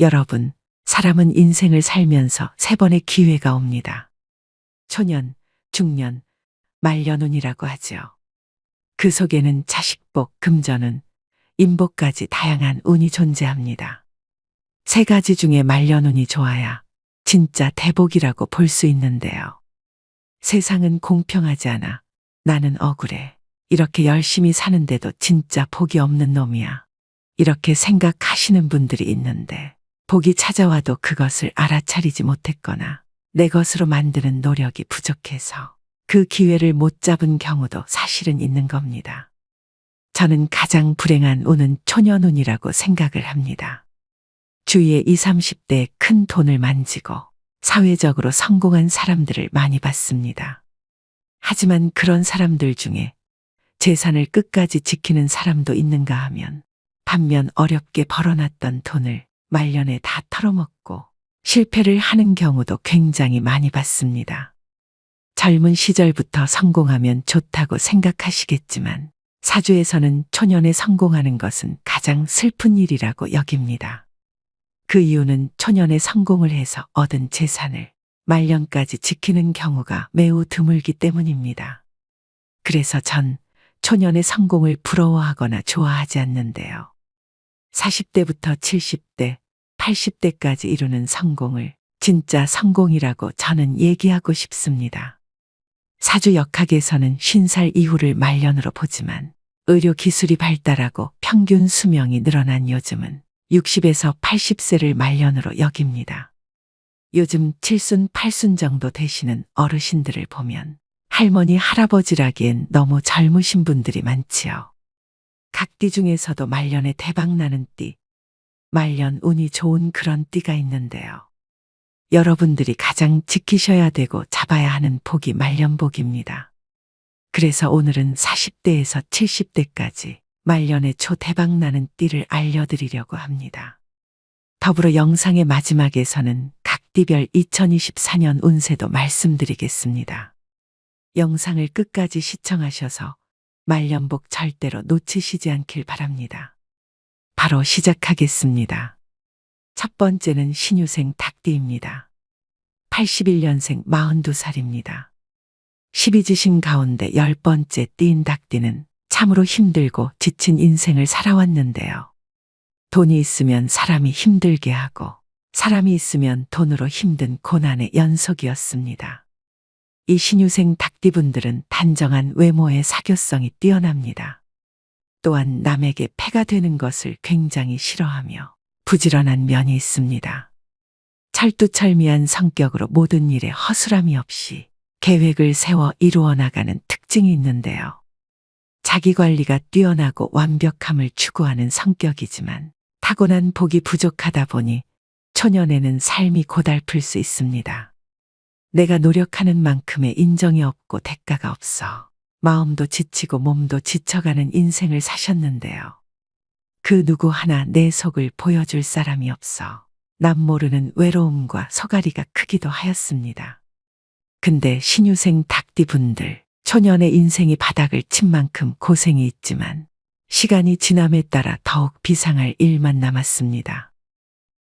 여러분, 사람은 인생을 살면서 세 번의 기회가 옵니다. 초년, 중년, 말년운이라고 하죠. 그 속에는 자식복, 금전운, 인복까지 다양한 운이 존재합니다. 세 가지 중에 말년운이 좋아야 진짜 대복이라고 볼 수 있는데요. 세상은 공평하지 않아. 나는 억울해. 이렇게 열심히 사는데도 진짜 복이 없는 놈이야. 이렇게 생각하시는 분들이 있는데 복이 찾아와도 그것을 알아차리지 못했거나 내 것으로 만드는 노력이 부족해서 그 기회를 못 잡은 경우도 사실은 있는 겁니다. 저는 가장 불행한 운은 초년운이라고 생각을 합니다. 주위에 20, 30대에 큰 돈을 만지고 사회적으로 성공한 사람들을 많이 봤습니다. 하지만 그런 사람들 중에 재산을 끝까지 지키는 사람도 있는가 하면 반면 어렵게 벌어놨던 돈을 말년에 다 털어먹고 실패를 하는 경우도 굉장히 많이 봤습니다. 젊은 시절부터 성공하면 좋다고 생각하시겠지만 사주에서는 초년에 성공하는 것은 가장 슬픈 일이라고 여깁니다. 그 이유는 초년에 성공을 해서 얻은 재산을 말년까지 지키는 경우가 매우 드물기 때문입니다. 그래서 전 초년의 성공을 부러워하거나 좋아하지 않는데요. 40대부터 70대, 80대까지 이루는 성공을 진짜 성공이라고 저는 얘기하고 싶습니다. 사주역학에서는 50살 이후를 말년으로 보지만 의료 기술이 발달하고 평균 수명이 늘어난 요즘은 60에서 80세를 말년으로 여깁니다. 요즘 7순, 8순 정도 되시는 어르신들을 보면 할머니, 할아버지라기엔 너무 젊으신 분들이 많지요. 각 띠 중에서도 말년에 대박나는 띠, 말년 운이 좋은 그런 띠가 있는데요. 여러분들이 가장 지키셔야 되고 잡아야 하는 복이 말년복입니다. 그래서 오늘은 40대에서 70대까지 말년에 초대박나는 띠를 알려드리려고 합니다. 더불어 영상의 마지막에서는 각 띠별 2024년 운세도 말씀드리겠습니다. 영상을 끝까지 시청하셔서 말년복 절대로 놓치시지 않길 바랍니다. 바로 시작하겠습니다. 첫 번째는 신유생 닭띠입니다. 81년생 42살입니다. 12지신 가운데 10번째 띠인 닭띠는 참으로 힘들고 지친 인생을 살아왔는데요. 돈이 있으면 사람이 힘들게 하고 사람이 있으면 돈으로 힘든 고난의 연속이었습니다. 이 신유생 닭띠분들은 단정한 외모의 사교성이 뛰어납니다. 또한 남에게 폐가 되는 것을 굉장히 싫어하며 부지런한 면이 있습니다. 철두철미한 성격으로 모든 일에 허술함이 없이 계획을 세워 이루어 나가는 특징이 있는데요. 자기관리가 뛰어나고 완벽함을 추구하는 성격이지만 타고난 복이 부족하다 보니 초년에는 삶이 고달플 수 있습니다. 내가 노력하는 만큼의 인정이 없고 대가가 없어 마음도 지치고 몸도 지쳐가는 인생을 사셨는데요. 그 누구 하나 내 속을 보여줄 사람이 없어 남 모르는 외로움과 소가리가 크기도 하였습니다. 근데 신유생 닭띠분들, 초년의 인생이 바닥을 친 만큼 고생이 있지만 시간이 지남에 따라 더욱 비상할 일만 남았습니다.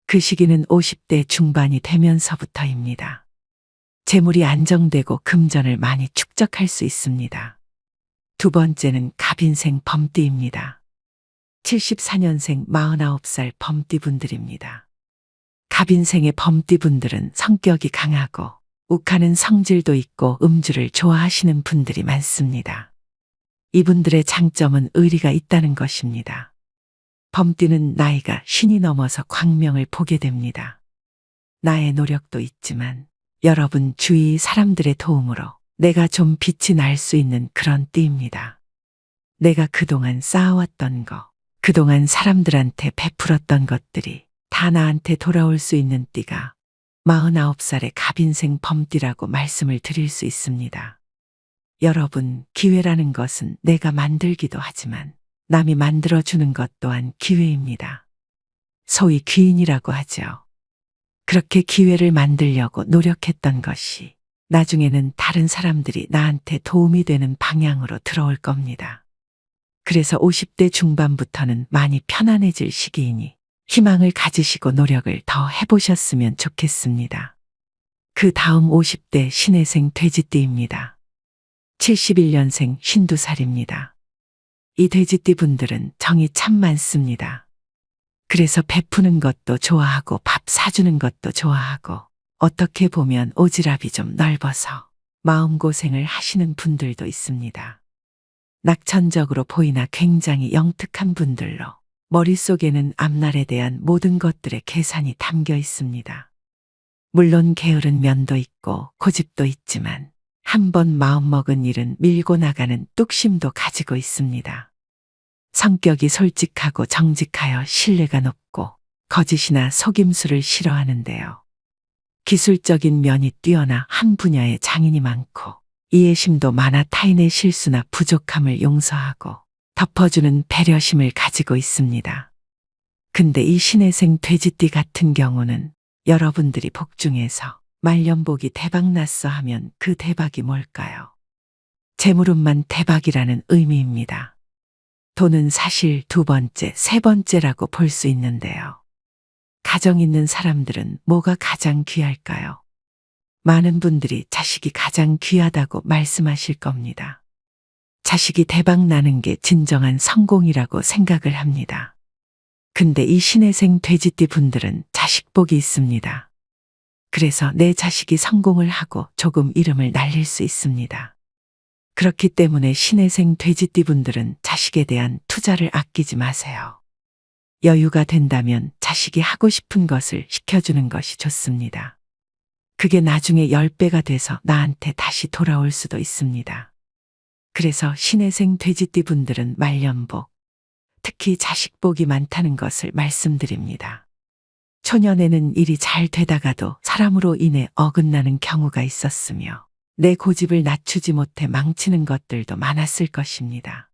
그 시기는 50대 중반이 되면서부터입니다. 재물이 안정되고 금전을 많이 축적할 수 있습니다. 두 번째는 갑인생 범띠입니다. 74년생 49살 범띠분들입니다. 갑인생의 범띠분들은 성격이 강하고 욱하는 성질도 있고 음주를 좋아하시는 분들이 많습니다. 이분들의 장점은 의리가 있다는 것입니다. 범띠는 나이가 50이 넘어서 광명을 보게 됩니다. 나의 노력도 있지만 여러분 주위 사람들의 도움으로 내가 좀 빛이 날 수 있는 그런 띠입니다. 내가 그동안 쌓아왔던 거, 그동안 사람들한테 베풀었던 것들이 다 나한테 돌아올 수 있는 띠가 49살의 갑인생 범띠라고 말씀을 드릴 수 있습니다. 여러분, 기회라는 것은 내가 만들기도 하지만 남이 만들어주는 것 또한 기회입니다. 소위 귀인이라고 하죠. 그렇게 기회를 만들려고 노력했던 것이 나중에는 다른 사람들이 나한테 도움이 되는 방향으로 들어올 겁니다. 그래서 50대 중반부터는 많이 편안해질 시기이니 희망을 가지시고 노력을 더 해보셨으면 좋겠습니다. 그 다음 50대 신혜생 돼지띠입니다. 71년생 52살입니다. 이 돼지띠 분들은 정이 참 많습니다. 그래서 베푸는 것도 좋아하고 밥 사주는 것도 좋아하고 어떻게 보면 오지랖이 좀 넓어서 마음고생을 하시는 분들도 있습니다. 낙천적으로 보이나 굉장히 영특한 분들로 머릿속에는 앞날에 대한 모든 것들의 계산이 담겨 있습니다. 물론 게으른 면도 있고 고집도 있지만 한번 마음먹은 일은 밀고 나가는 뚝심도 가지고 있습니다. 성격이 솔직하고 정직하여 신뢰가 높고 거짓이나 속임수를 싫어하는데요. 기술적인 면이 뛰어나 한 분야에 장인이 많고 이해심도 많아 타인의 실수나 부족함을 용서하고 덮어주는 배려심을 가지고 있습니다. 근데 이 신혜생 돼지띠 같은 경우는 여러분들이 복 중에서 말년복이 대박났어 하면 그 대박이 뭘까요? 재물운만 대박이라는 의미입니다. 돈은 사실 두 번째, 세 번째라고 볼 수 있는데요. 가정 있는 사람들은 뭐가 가장 귀할까요? 많은 분들이 자식이 가장 귀하다고 말씀하실 겁니다. 자식이 대박 나는 게 진정한 성공이라고 생각을 합니다. 근데 이 신혜생 돼지띠 분들은 자식복이 있습니다. 그래서 내 자식이 성공을 하고 조금 이름을 날릴 수 있습니다. 그렇기 때문에 신혜생 돼지띠 분들은 자식에 대한 투자를 아끼지 마세요. 여유가 된다면 자식이 하고 싶은 것을 시켜주는 것이 좋습니다. 그게 나중에 10배가 돼서 나한테 다시 돌아올 수도 있습니다. 그래서 신혜생 돼지띠 분들은 말년복, 특히 자식복이 많다는 것을 말씀드립니다. 초년에는 일이 잘 되다가도 사람으로 인해 어긋나는 경우가 있었으며 내 고집을 낮추지 못해 망치는 것들도 많았을 것입니다.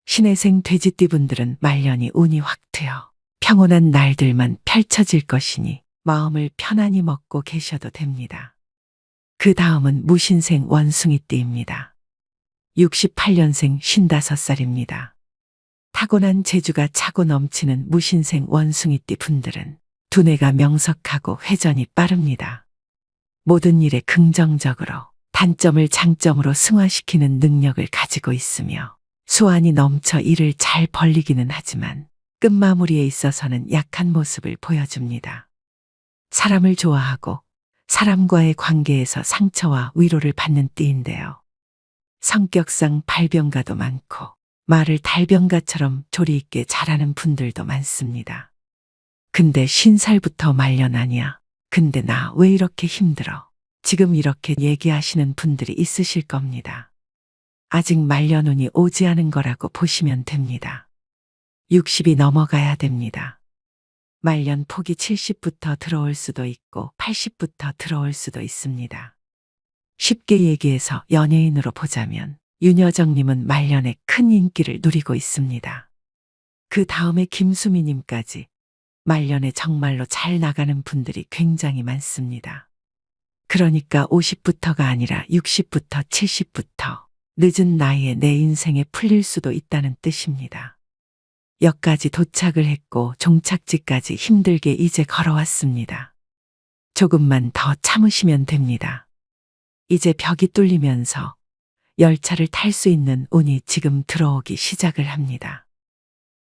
신혜생 돼지띠 분들은 말년이 운이 확 트여 평온한 날들만 펼쳐질 것이니 마음을 편안히 먹고 계셔도 됩니다. 그 다음은 무신생 원숭이띠입니다. 68년생 55살입니다. 타고난 재주가 차고 넘치는 무신생 원숭이띠 분들은 두뇌가 명석하고 회전이 빠릅니다. 모든 일에 긍정적으로 단점을 장점으로 승화시키는 능력을 가지고 있으며 수완이 넘쳐 일을 잘 벌리기는 하지만 끝마무리에 있어서는 약한 모습을 보여줍니다. 사람을 좋아하고 사람과의 관계에서 상처와 위로를 받는 띠인데요. 성격상 발병가도 많고 말을 달병가처럼 조리 있게 잘하는 분들도 많습니다. 근데 50살부터 말년하냐? 근데 나 왜 이렇게 힘들어? 지금 이렇게 얘기하시는 분들이 있으실 겁니다. 아직 말년운이 오지 않은 거라고 보시면 됩니다. 60이 넘어가야 됩니다. 말년 폭이 70부터 들어올 수도 있고 80부터 들어올 수도 있습니다. 쉽게 얘기해서 연예인으로 보자면 윤여정님은 말년에 큰 인기를 누리고 있습니다. 그 다음에 김수미님까지 말년에 정말로 잘 나가는 분들이 굉장히 많습니다. 그러니까 50부터가 아니라 60부터 70부터 늦은 나이에 내 인생에 풀릴 수도 있다는 뜻입니다. 역까지 도착을 했고 종착지까지 힘들게 이제 걸어왔습니다. 조금만 더 참으시면 됩니다. 이제 벽이 뚫리면서 열차를 탈 수 있는 운이 지금 들어오기 시작을 합니다.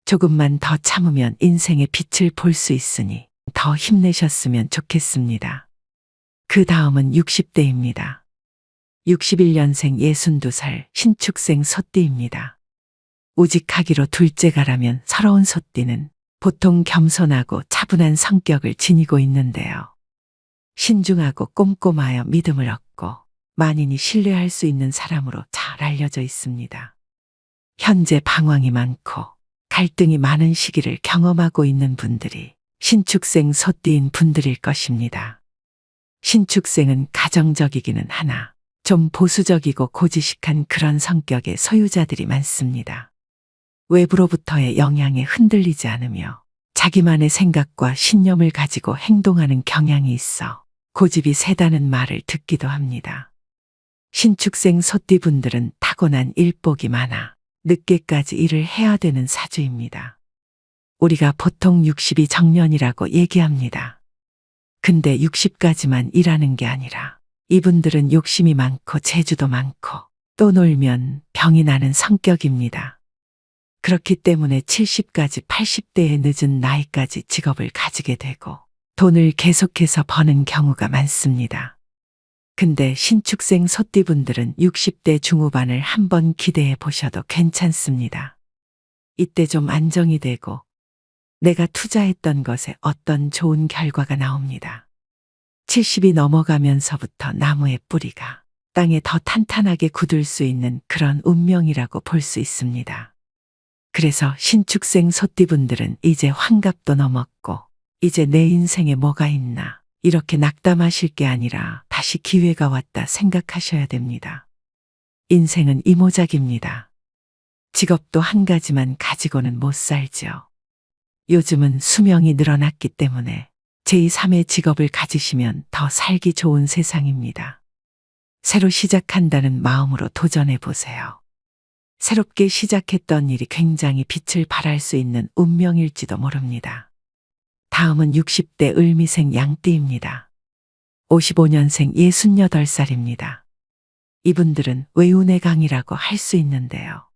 조금만 더 참으면 인생의 빛을 볼 수 있으니 더 힘내셨으면 좋겠습니다. 그 다음은 60대입니다. 61년생 62살 신축생 소띠입니다. 우직하기로 둘째가라면 서러운 소띠는 보통 겸손하고 차분한 성격을 지니고 있는데요. 신중하고 꼼꼼하여 믿음을 얻고 만인이 신뢰할 수 있는 사람으로 잘 알려져 있습니다. 현재 방황이 많고 갈등이 많은 시기를 경험하고 있는 분들이 신축생 소띠인 분들일 것입니다. 신축생은 가정적이기는 하나 좀 보수적이고 고지식한 그런 성격의 소유자들이 많습니다. 외부로부터의 영향에 흔들리지 않으며 자기만의 생각과 신념을 가지고 행동하는 경향이 있어 고집이 세다는 말을 듣기도 합니다. 신축생 소띠분들은 타고난 일복이 많아 늦게까지 일을 해야 되는 사주입니다. 우리가 보통 60이 정년이라고 얘기합니다. 근데 60까지만 일하는 게 아니라 이분들은 욕심이 많고 재주도 많고 또 놀면 병이 나는 성격입니다. 그렇기 때문에 70까지 80대의 늦은 나이까지 직업을 가지게 되고 돈을 계속해서 버는 경우가 많습니다. 근데 신축생 소띠분들은 60대 중후반을 한번 기대해 보셔도 괜찮습니다. 이때 좀 안정이 되고 내가 투자했던 것에 어떤 좋은 결과가 나옵니다. 70이 넘어가면서부터 나무의 뿌리가 땅에 더 탄탄하게 굳을 수 있는 그런 운명이라고 볼 수 있습니다. 그래서 신축생 소띠분들은 이제 환갑도 넘었고 이제 내 인생에 뭐가 있나 이렇게 낙담하실 게 아니라 다시 기회가 왔다 생각하셔야 됩니다. 인생은 이모작입니다. 직업도 한 가지만 가지고는 못 살죠. 요즘은 수명이 늘어났기 때문에 제2, 3의 직업을 가지시면 더 살기 좋은 세상입니다. 새로 시작한다는 마음으로 도전해 보세요. 새롭게 시작했던 일이 굉장히 빛을 발할 수 있는 운명일지도 모릅니다. 다음은 60대 을미생 양띠입니다. 55년생 68살입니다. 이분들은 외운의 강이라고 할 수 있는데요.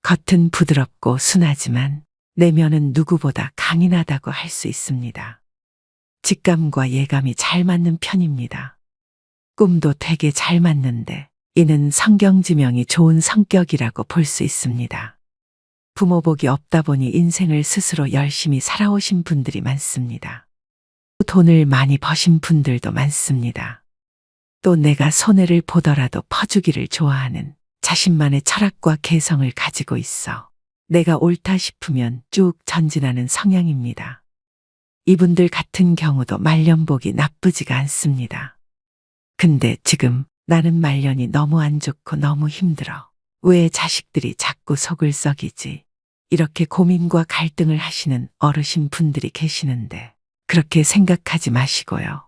겉은 부드럽고 순하지만 내면은 누구보다 강인하다고 할 수 있습니다. 직감과 예감이 잘 맞는 편입니다. 꿈도 되게 잘 맞는데 이는 성경지명이 좋은 성격이라고 볼 수 있습니다. 부모복이 없다 보니 인생을 스스로 열심히 살아오신 분들이 많습니다. 돈을 많이 버신 분들도 많습니다. 또 내가 손해를 보더라도 퍼주기를 좋아하는 자신만의 철학과 개성을 가지고 있어 내가 옳다 싶으면 쭉 전진하는 성향입니다. 이분들 같은 경우도 말년복이 나쁘지가 않습니다. 근데 지금 나는 말년이 너무 안 좋고 너무 힘들어. 왜 자식들이 자꾸 속을 썩이지? 이렇게 고민과 갈등을 하시는 어르신 분들이 계시는데 그렇게 생각하지 마시고요.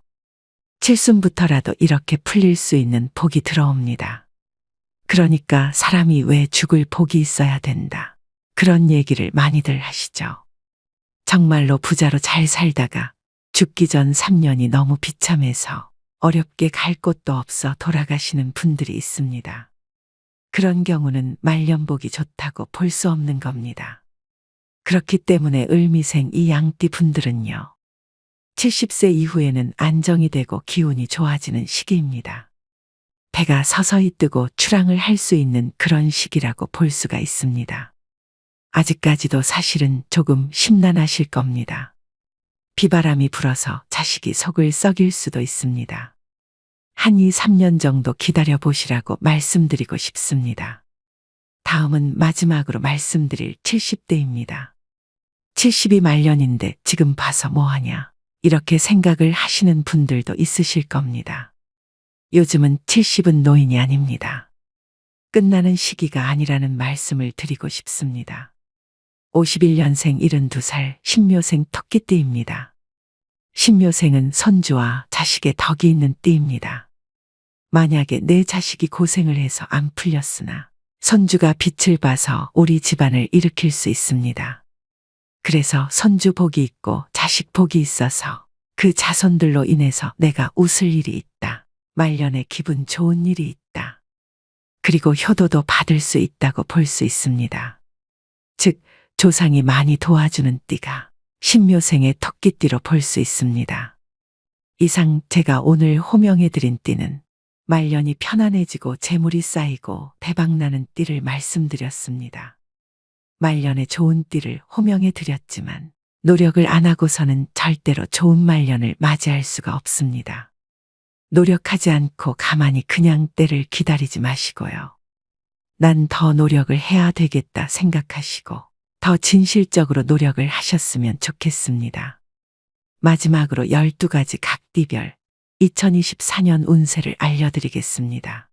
칠순부터라도 이렇게 풀릴 수 있는 복이 들어옵니다. 그러니까 사람이 왜 죽을 복이 있어야 된다. 그런 얘기를 많이들 하시죠. 정말로 부자로 잘 살다가 죽기 전 3년이 너무 비참해서 어렵게 갈 곳도 없어 돌아가시는 분들이 있습니다. 그런 경우는 말년복이 좋다고 볼 수 없는 겁니다. 그렇기 때문에 을미생 이 양띠 분들은요. 70세 이후에는 안정이 되고 기운이 좋아지는 시기입니다. 배가 서서히 뜨고 출항을 할 수 있는 그런 시기라고 볼 수가 있습니다. 아직까지도 사실은 조금 심란하실 겁니다. 비바람이 불어서 자식이 속을 썩일 수도 있습니다. 한 2, 3년 정도 기다려 보시라고 말씀드리고 싶습니다. 다음은 마지막으로 말씀드릴 70대입니다. 70이 말년인데 지금 봐서 뭐하냐 이렇게 생각을 하시는 분들도 있으실 겁니다. 요즘은 70은 노인이 아닙니다. 끝나는 시기가 아니라는 말씀을 드리고 싶습니다. 51년생 72살 신묘생 토끼띠입니다. 신묘생은 손주와 자식의 덕이 있는 띠입니다. 만약에 내 자식이 고생을 해서 안 풀렸으나 손주가 빛을 봐서 우리 집안을 일으킬 수 있습니다. 그래서 손주 복이 있고 자식 복이 있어서 그 자손들로 인해서 내가 웃을 일이 있다. 말년에 기분 좋은 일이 있다. 그리고 효도도 받을 수 있다고 볼 수 있습니다. 즉 조상이 많이 도와주는 띠가 신묘생의 토끼띠로 볼 수 있습니다. 이상 제가 오늘 호명해드린 띠는 말년이 편안해지고 재물이 쌓이고 대박나는 띠를 말씀드렸습니다. 말년에 좋은 띠를 호명해드렸지만 노력을 안 하고서는 절대로 좋은 말년을 맞이할 수가 없습니다. 노력하지 않고 가만히 그냥 때를 기다리지 마시고요. 난 더 노력을 해야 되겠다 생각하시고 더 진실적으로 노력을 하셨으면 좋겠습니다. 마지막으로 12가지 각띠별 2024년 운세를 알려드리겠습니다.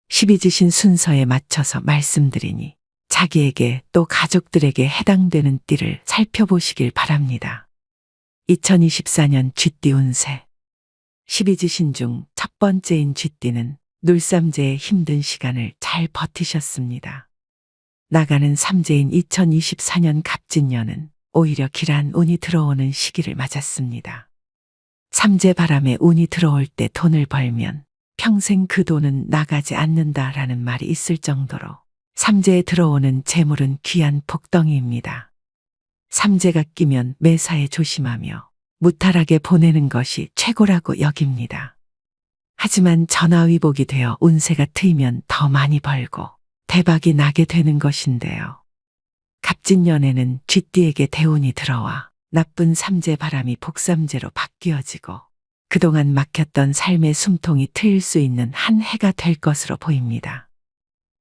12지신 순서에 맞춰서 말씀드리니 자기에게 또 가족들에게 해당되는 띠를 살펴보시길 바랍니다. 2024년 쥐띠 운세 12지신 중 첫 번째인 쥐띠는 놀삼재의 힘든 시간을 잘 버티셨습니다. 나가는 삼재인 2024년 갑진년은 오히려 길한 운이 들어오는 시기를 맞았습니다. 삼재 바람에 운이 들어올 때 돈을 벌면 평생 그 돈은 나가지 않는다라는 말이 있을 정도로 삼재에 들어오는 재물은 귀한 복덩이입니다. 삼재가 끼면 매사에 조심하며 무탈하게 보내는 것이 최고라고 여깁니다. 하지만 전화위복이 되어 운세가 트이면 더 많이 벌고 대박이 나게 되는 것인데요. 갑진년에는 쥐띠에게 대운이 들어와 나쁜 삼재 바람이 복삼재로 바뀌어지고 그동안 막혔던 삶의 숨통이 트일 수 있는 한 해가 될 것으로 보입니다.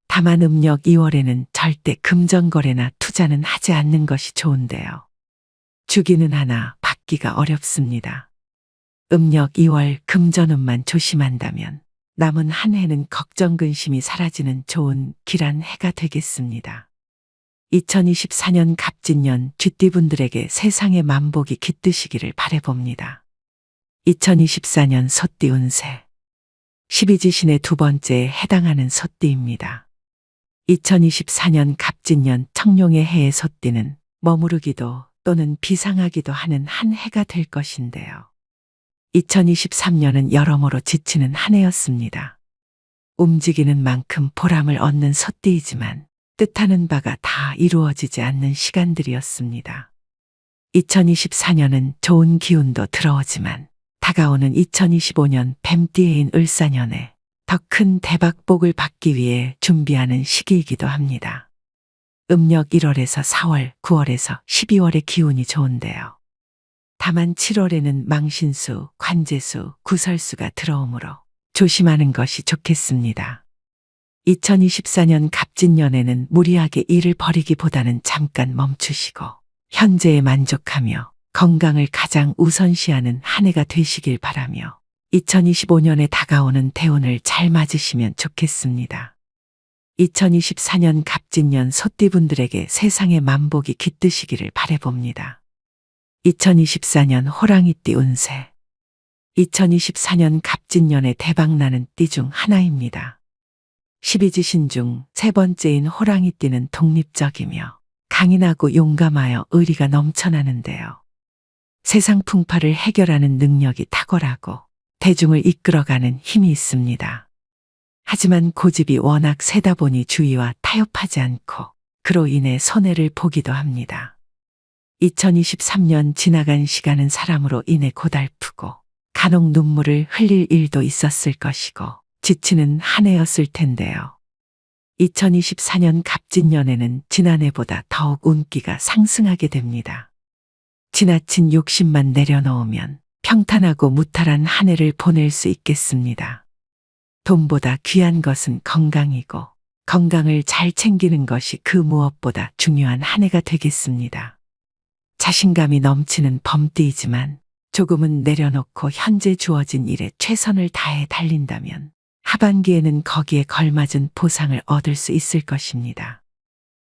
다만 음력 2월에는 절대 금전거래나 투자는 하지 않는 것이 좋은데요. 주기는 하나 받기가 어렵습니다. 음력 2월 금전운만 조심한다면 남은 한 해는 걱정 근심이 사라지는 좋은 길한 해가 되겠습니다. 2024년 갑진년 쥐띠분들에게 세상의 만복이 깃드시기를 바라봅니다. 2024년 소띠 운세 12지신의 두 번째에 해당하는 소띠입니다. 2024년 갑진년 청룡의 해의 소띠는 머무르기도 또는 비상하기도 하는 한 해가 될 것인데요. 2023년은 여러모로 지치는 한 해였습니다. 움직이는 만큼 보람을 얻는 소띠이지만 뜻하는 바가 다 이루어지지 않는 시간들이었습니다. 2024년은 좋은 기운도 들어오지만 다가오는 2025년 뱀띠해인 을사년에 더 큰 대박복을 받기 위해 준비하는 시기이기도 합니다. 음력 1월에서 4월, 9월에서 12월의 기운이 좋은데요. 다만 7월에는 망신수, 관재수, 구설수가 들어오므로 조심하는 것이 좋겠습니다. 2024년 갑진년에는 무리하게 일을 벌이기보다는 잠깐 멈추시고 현재에 만족하며 건강을 가장 우선시하는 한 해가 되시길 바라며 2025년에 다가오는 대운을 잘 맞으시면 좋겠습니다. 2024년 갑진년 소띠분들에게 세상의 만복이 깃드시기를 바라봅니다. 2024년 호랑이띠 운세 2024년 갑진년에 대박나는 띠 중 하나입니다. 12지신 중 세 번째인 호랑이띠는 독립적이며 강인하고 용감하여 의리가 넘쳐나는데요. 세상 풍파를 해결하는 능력이 탁월하고 대중을 이끌어가는 힘이 있습니다. 하지만 고집이 워낙 세다 보니 주위와 타협하지 않고 그로 인해 손해를 보기도 합니다. 2023년 지나간 시간은 사람으로 인해 고달프고 간혹 눈물을 흘릴 일도 있었을 것이고 지치는 한 해였을 텐데요. 2024년 갑진년에는 지난해보다 더욱 운기가 상승하게 됩니다. 지나친 욕심만 내려놓으면 평탄하고 무탈한 한 해를 보낼 수 있겠습니다. 돈보다 귀한 것은 건강이고 건강을 잘 챙기는 것이 그 무엇보다 중요한 한 해가 되겠습니다. 자신감이 넘치는 범띠이지만 조금은 내려놓고 현재 주어진 일에 최선을 다해 달린다면 하반기에는 거기에 걸맞은 보상을 얻을 수 있을 것입니다.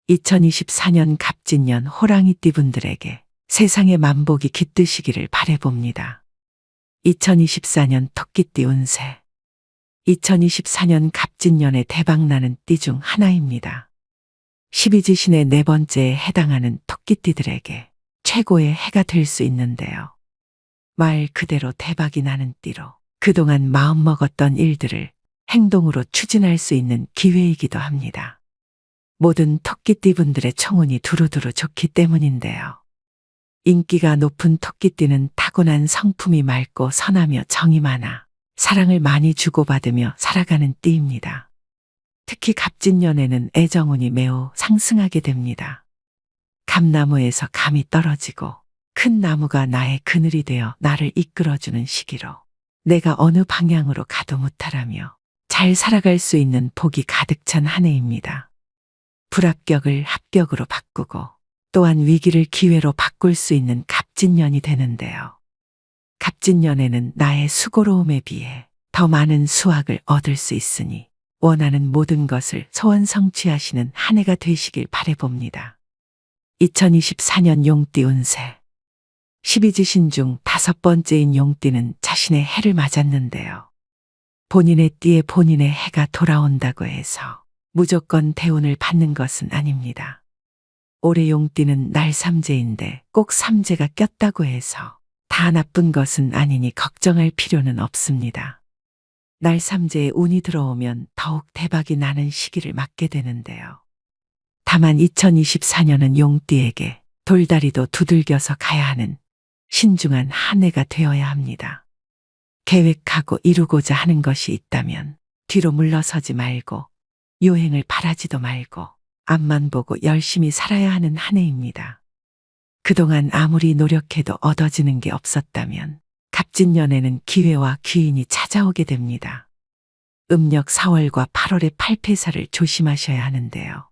2024년 갑진년 호랑이띠 분들에게 세상의 만복이 깃드시기를 바라봅니다. 2024년 토끼띠 운세 2024년 갑진년에 대박나는 띠 중 하나입니다. 12지신의 네 번째에 해당하는 토끼띠들에게 최고의 해가 될 수 있는데요. 말 그대로 대박이 나는 띠로 그동안 마음먹었던 일들을 행동으로 추진할 수 있는 기회이기도 합니다. 모든 토끼띠 분들의 청운이 두루두루 좋기 때문인데요. 인기가 높은 토끼띠는 타고난 성품이 맑고 선하며 정이 많아 사랑을 많이 주고받으며 살아가는 띠입니다. 특히 갑진년에는 애정운이 매우 상승하게 됩니다. 감나무에서 감이 떨어지고 큰 나무가 나의 그늘이 되어 나를 이끌어주는 시기로 내가 어느 방향으로 가도 무탈하며 잘 살아갈 수 있는 복이 가득 찬 한 해입니다. 불합격을 합격으로 바꾸고 또한 위기를 기회로 바꿀 수 있는 갑진년이 되는데요. 갑진년에는 나의 수고로움에 비해 더 많은 수확을 얻을 수 있으니 원하는 모든 것을 소원 성취하시는 한 해가 되시길 바라봅니다. 2024년 용띠 운세 12지신 중 다섯 번째인 용띠는 자신의 해를 맞았는데요. 본인의 띠에 본인의 해가 돌아온다고 해서 무조건 대운을 받는 것은 아닙니다. 올해 용띠는 날삼재인데 꼭 삼재가 꼈다고 해서 다 나쁜 것은 아니니 걱정할 필요는 없습니다. 날삼재에 운이 들어오면 더욱 대박이 나는 시기를 맞게 되는데요. 다만 2024년은 용띠에게 돌다리도 두들겨서 가야 하는 신중한 한 해가 되어야 합니다. 계획하고 이루고자 하는 것이 있다면 뒤로 물러서지 말고 요행을 바라지도 말고 앞만 보고 열심히 살아야 하는 한 해입니다. 그동안 아무리 노력해도 얻어지는 게 없었다면 갑진년에는 기회와 귀인이 찾아오게 됩니다. 음력 4월과 8월의 팔패사를 조심하셔야 하는데요.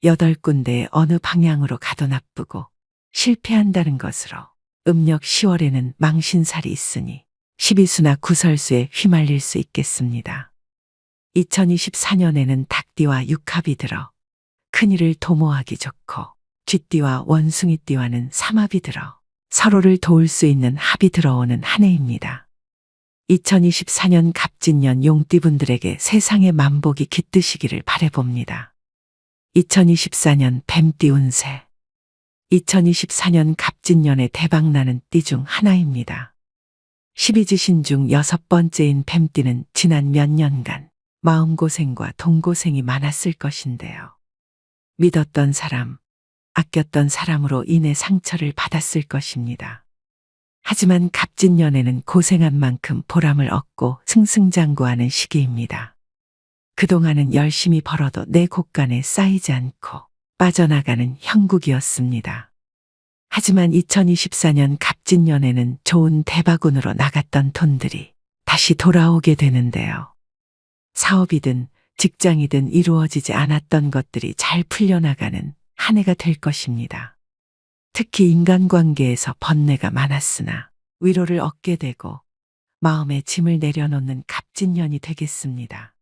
8군데의 어느 방향으로 가도 나쁘고 실패한다는 것으로 음력 10월에는 망신살이 있으니 십이수나 구설수에 휘말릴 수 있겠습니다. 2024년에는 닭띠와 육합이 들어 큰일을 도모하기 좋고 쥐띠와 원숭이띠와는 삼합이 들어 서로를 도울 수 있는 합이 들어오는 한 해입니다. 2024년 갑진년 용띠분들에게 세상의 만복이 깃드시기를 바라봅니다. 2024년 뱀띠 운세. 2024년 갑진년에 대박나는 띠 중 하나입니다. 12지신 중 6번째인 뱀띠는 지난 몇 년간 마음고생과 돈고생이 많았을 것인데요. 믿었던 사람, 아꼈던 사람으로 인해 상처를 받았을 것입니다. 하지만 갑진년에는 고생한 만큼 보람을 얻고 승승장구하는 시기입니다. 그동안은 열심히 벌어도 내 곳간에 쌓이지 않고 빠져나가는 형국이었습니다. 하지만 2024년 갑진년에는 좋은 대박운으로 나갔던 돈들이 다시 돌아오게 되는데요. 사업이든 직장이든 이루어지지 않았던 것들이 잘 풀려나가는 한 해가 될 것입니다. 특히 인간관계에서 번뇌가 많았으나 위로를 얻게 되고 마음의 짐을 내려놓는 갑진년이 되겠습니다.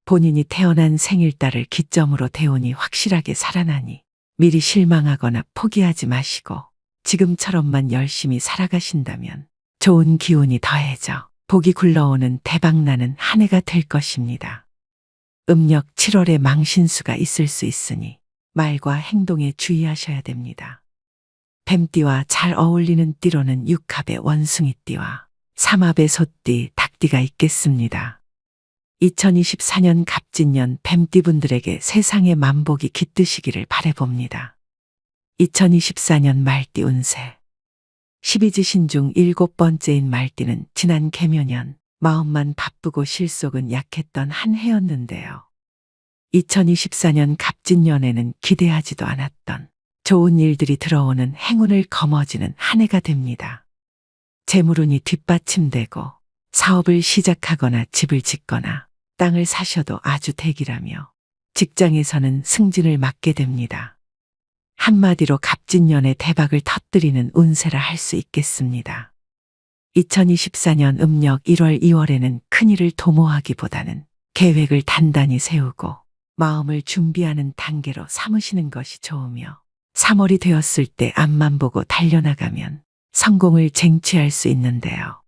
본인이 태어난 생일달을 기점으로 대운이 확실하게 살아나니 미리 실망하거나 포기하지 마시고 지금처럼만 열심히 살아가신다면 좋은 기운이 더해져 복이 굴러오는 대박나는 한 해가 될 것입니다. 음력 7월에 망신수가 있을 수 있으니 말과 행동에 주의하셔야 됩니다. 뱀띠와 잘 어울리는 띠로는 육합의 원숭이띠와 삼합의 소띠, 닭띠가 있겠습니다. 2024년 갑진년 뱀띠분들에게 세상의 만복이 깃드시기를 바라봅니다. 2024년 말띠 운세. 12지신 중 7번째인 말띠는 지난 개묘년 마음만 바쁘고 실속은 약했던 한 해였는데요. 2024년 갑진년에는 기대하지도 않았던 좋은 일들이 들어오는 행운을 거머쥐는 한 해가 됩니다. 재물운이 뒷받침되고 사업을 시작하거나 집을 짓거나 땅을 사셔도 아주 대기라며 직장에서는 승진을 맞게 됩니다. 한마디로 갑진년의 대박을 터뜨리는 운세라 할 수 있겠습니다. 2024년 음력 1월 2월에는 큰일을 도모하기보다는 계획을 단단히 세우고 마음을 준비하는 단계로 삼으시는 것이 좋으며 3월이 되었을 때 앞만 보고 달려나가면 성공을 쟁취할 수 있는데요.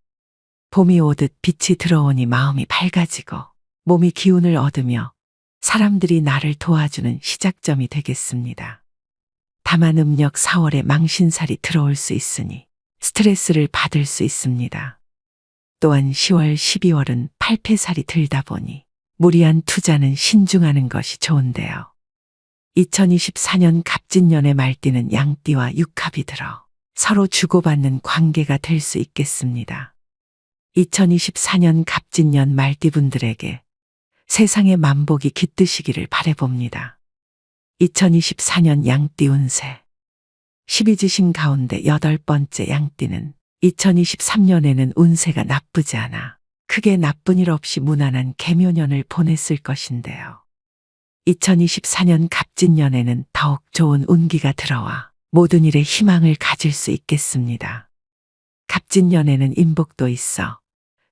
봄이 오듯 빛이 들어오니 마음이 밝아지고 몸이 기운을 얻으며 사람들이 나를 도와주는 시작점이 되겠습니다. 다만 음력 4월에 망신살이 들어올 수 있으니 스트레스를 받을 수 있습니다. 또한 10월, 12월은 팔패살이 들다 보니 무리한 투자는 신중하는 것이 좋은데요. 2024년 갑진년의 말띠는 양띠와 육합이 들어 서로 주고받는 관계가 될 수 있겠습니다. 2024년 갑진년 말띠분들에게 세상의 만복이 깃드시기를 바라봅니다. 2024년 양띠 운세. 12지신 가운데 8번째 양띠는 2023년에는 운세가 나쁘지 않아 크게 나쁜 일 없이 무난한 개묘년을 보냈을 것인데요. 2024년 갑진년에는 더욱 좋은 운기가 들어와 모든 일에 희망을 가질 수 있겠습니다. 갑진년에는 인복도 있어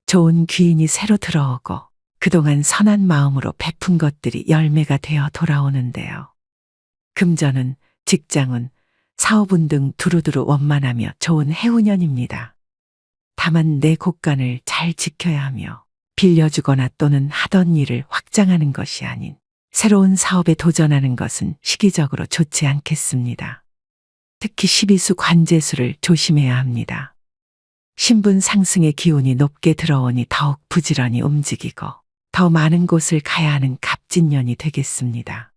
좋은 귀인이 새로 들어오고 그동안 선한 마음으로 베푼 것들이 열매가 되어 돌아오는데요. 금전은, 직장운, 사업운 등 두루두루 원만하며 좋은 해운년입니다. 다만 내 곳간을 잘 지켜야 하며 빌려주거나 또는 하던 일을 확장하는 것이 아닌 새로운 사업에 도전하는 것은 시기적으로 좋지 않겠습니다. 특히 12수 관제수를 조심해야 합니다. 신분 상승의 기운이 높게 들어오니 더욱 부지런히 움직이고 더 많은 곳을 가야 하는 갑진년이 되겠습니다.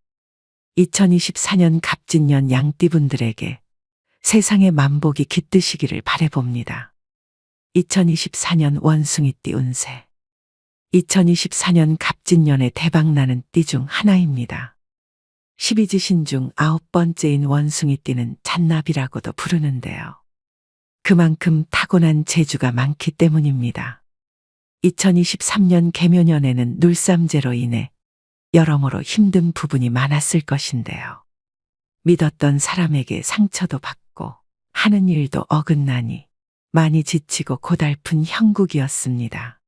2024년 갑진년 양띠분들에게 세상의 만복이 깃드시기를 바라봅니다. 2024년 원숭이띠 운세. 2024년 갑진년에 대박나는 띠 중 하나입니다. 12지신 중 9번째인 원숭이띠는 잔나비라고도 부르는데요. 그만큼 타고난 재주가 많기 때문입니다. 2023년 개묘년에는 눌삼재로 인해 여러모로 힘든 부분이 많았을 것인데요. 믿었던 사람에게 상처도 받고 하는 일도 어긋나니 많이 지치고 고달픈 형국이었습니다.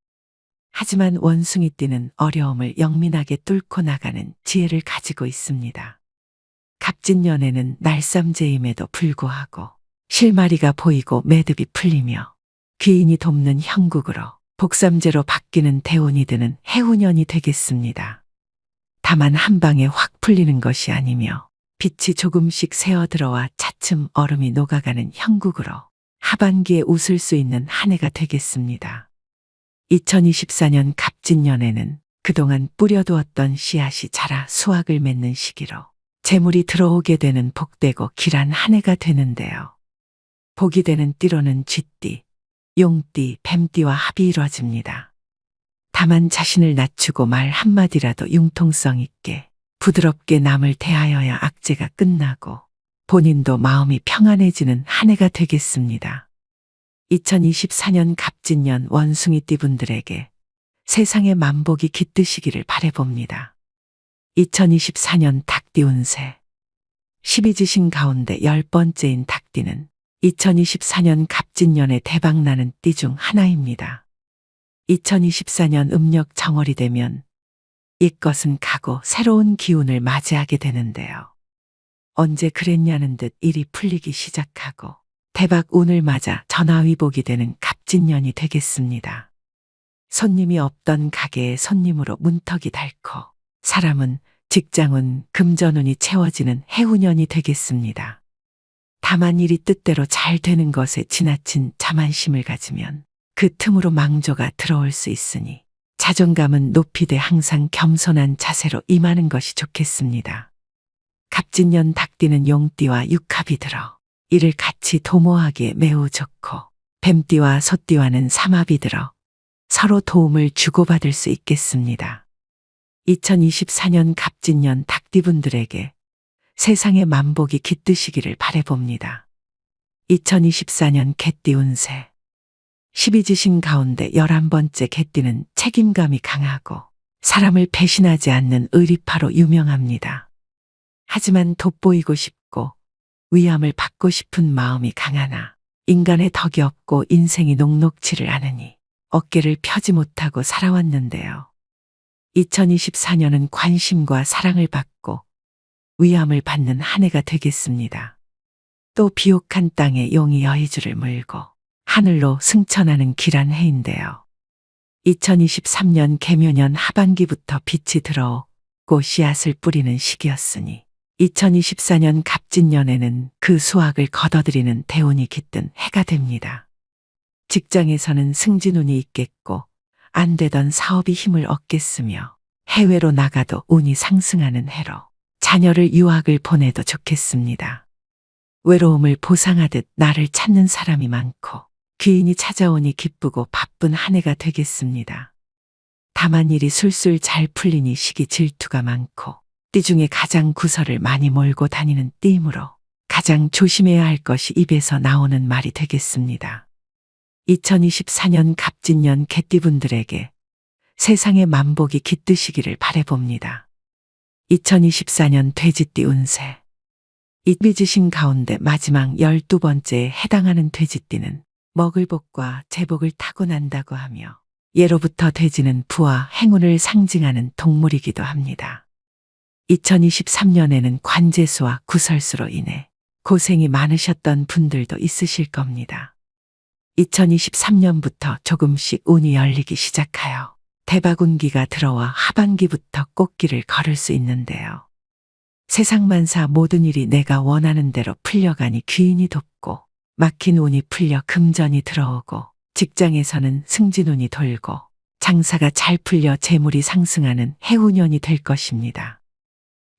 하지만 원숭이띠는 어려움을 영민하게 뚫고 나가는 지혜를 가지고 있습니다. 갑진년에는 날삼재임에도 불구하고 실마리가 보이고 매듭이 풀리며 귀인이 돕는 형국으로 복삼재로 바뀌는 대운이 드는 해운년이 되겠습니다. 다만 한 방에 확 풀리는 것이 아니며 빛이 조금씩 새어들어와 차츰 얼음이 녹아가는 형국으로 하반기에 웃을 수 있는 한 해가 되겠습니다. 2024년 갑진년에는 그동안 뿌려두었던 씨앗이 자라 수확을 맺는 시기로 재물이 들어오게 되는 복되고 길한 한 해가 되는데요. 복이 되는 띠로는 쥐띠, 용띠, 뱀띠와 합이 이루어집니다. 다만 자신을 낮추고 말 한마디라도 융통성 있게 부드럽게 남을 대하여야 악재가 끝나고 본인도 마음이 평안해지는 한 해가 되겠습니다. 2024년 갑진년 원숭이띠 분들에게 세상의 만복이 깃드시기를 바라봅니다. 2024년 닭띠 운세. 12지신 가운데 10번째인 닭띠는 2024년 갑진년에 대박나는 띠 중 하나입니다. 2024년 음력 정월이 되면 이것은 가고 새로운 기운을 맞이하게 되는데요. 언제 그랬냐는 듯 일이 풀리기 시작하고 대박 운을 맞아 전화위복이 되는 갑진년이 되겠습니다. 손님이 없던 가게에 손님으로 문턱이 닳고 사람은 직장운 금전운이 채워지는 해운년이 되겠습니다. 다만 일이 뜻대로 잘 되는 것에 지나친 자만심을 가지면 그 틈으로 망조가 들어올 수 있으니 자존감은 높이되 항상 겸손한 자세로 임하는 것이 좋겠습니다. 갑진년 닭띠는 용띠와 육합이 들어 이를 같이 도모하기에 매우 좋고 뱀띠와 소띠와는 삼합이 들어 서로 도움을 주고받을 수 있겠습니다. 2024년 갑진년 닭띠분들에게 세상의 만복이 깃드시기를 바라봅니다. 2024년 개띠 운세. 12지신 가운데 11번째 개띠는 책임감이 강하고 사람을 배신하지 않는 의리파로 유명합니다. 하지만 돋보이고 싶고 위암을 받고 싶은 마음이 강하나 인간의 덕이 없고 인생이 녹록지를 않으니 어깨를 펴지 못하고 살아왔는데요. 2024년은 관심과 사랑을 받고 위암을 받는 한 해가 되겠습니다. 또 비옥한 땅에 용이 여의주를 물고 하늘로 승천하는 길한 해인데요. 2023년 개묘년 하반기부터 빛이 들어오고 씨앗을 뿌리는 시기였으니 2024년 갑진년에는 그 수확을 거둬들이는 대운이 깃든 해가 됩니다. 직장에서는 승진운이 있겠고 안 되던 사업이 힘을 얻겠으며 해외로 나가도 운이 상승하는 해로 자녀를 유학을 보내도 좋겠습니다. 외로움을 보상하듯 나를 찾는 사람이 많고 귀인이 찾아오니 기쁘고 바쁜 한 해가 되겠습니다. 다만 일이 술술 잘 풀리니 시기 질투가 많고 띠 중에 가장 구설을 많이 몰고 다니는 띠이므로 가장 조심해야 할 것이 입에서 나오는 말이 되겠습니다. 2024년 갑진년 개띠분들에게 세상의 만복이 깃드시기를 바라봅니다. 2024년 돼지띠 운세. 이비지신 가운데 마지막 12번째에 해당하는 돼지띠는 먹을 복과 제복을 타고난다고 하며 예로부터 돼지는 부와 행운을 상징하는 동물이기도 합니다. 2023년에는 관제수와 구설수로 인해 고생이 많으셨던 분들도 있으실 겁니다. 2023년부터 조금씩 운이 열리기 시작하여 대바군기가 들어와 하반기부터 꽃길을 걸을 수 있는데요. 세상만사 모든 일이 내가 원하는 대로 풀려가니 귀인이 돕고, 막힌 운이 풀려 금전이 들어오고, 직장에서는 승진운이 돌고, 장사가 잘 풀려 재물이 상승하는 해운년이 될 것입니다.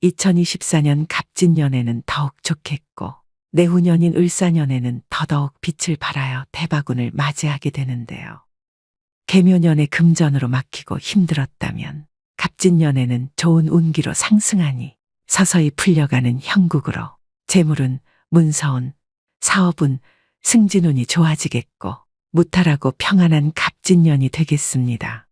2024년 갑진년에는 더욱 좋겠고, 내후년인 을사년에는 더더욱 빛을 발하여 대바군을 맞이하게 되는데요. 개묘년에 금전으로 막히고 힘들었다면 갑진년에는 좋은 운기로 상승하니 서서히 풀려가는 형국으로 재물운, 문서운, 사업운, 승진운이 좋아지겠고 무탈하고 평안한 갑진년이 되겠습니다.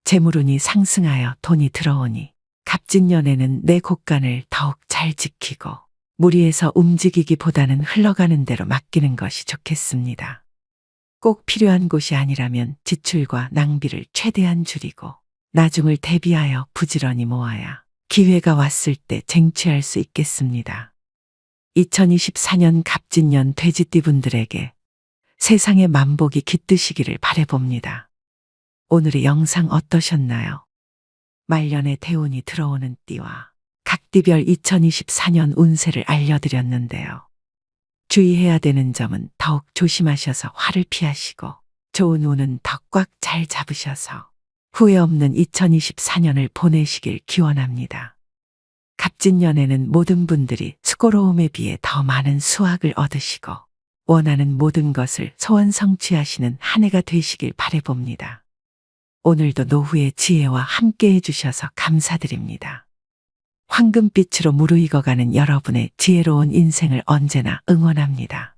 재물운이 상승하여 돈이 들어오니 갑진년에는 내 곳간을 더욱 잘 지키고 무리해서 움직이기보다는 흘러가는 대로 맡기는 것이 좋겠습니다. 꼭 필요한 곳이 아니라면 지출과 낭비를 최대한 줄이고 나중을 대비하여 부지런히 모아야 기회가 왔을 때 쟁취할 수 있겠습니다. 2024년 갑진년 돼지띠분들에게 세상의 만복이 깃드시기를 바라봅니다. 오늘의 영상 어떠셨나요? 말년에 대운이 들어오는 띠와 각띠별 2024년 운세를 알려드렸는데요. 주의해야 되는 점은 더욱 조심하셔서 화를 피하시고 좋은 운은 더 꽉 잘 잡으셔서 후회 없는 2024년을 보내시길 기원합니다. 갑진년에는 모든 분들이 수고로움에 비해 더 많은 수확을 얻으시고 원하는 모든 것을 소원 성취하시는 한 해가 되시길 바라봅니다. 오늘도 노후의 지혜와 함께 해주셔서 감사드립니다. 황금빛으로 무르익어가는 여러분의 지혜로운 인생을 언제나 응원합니다.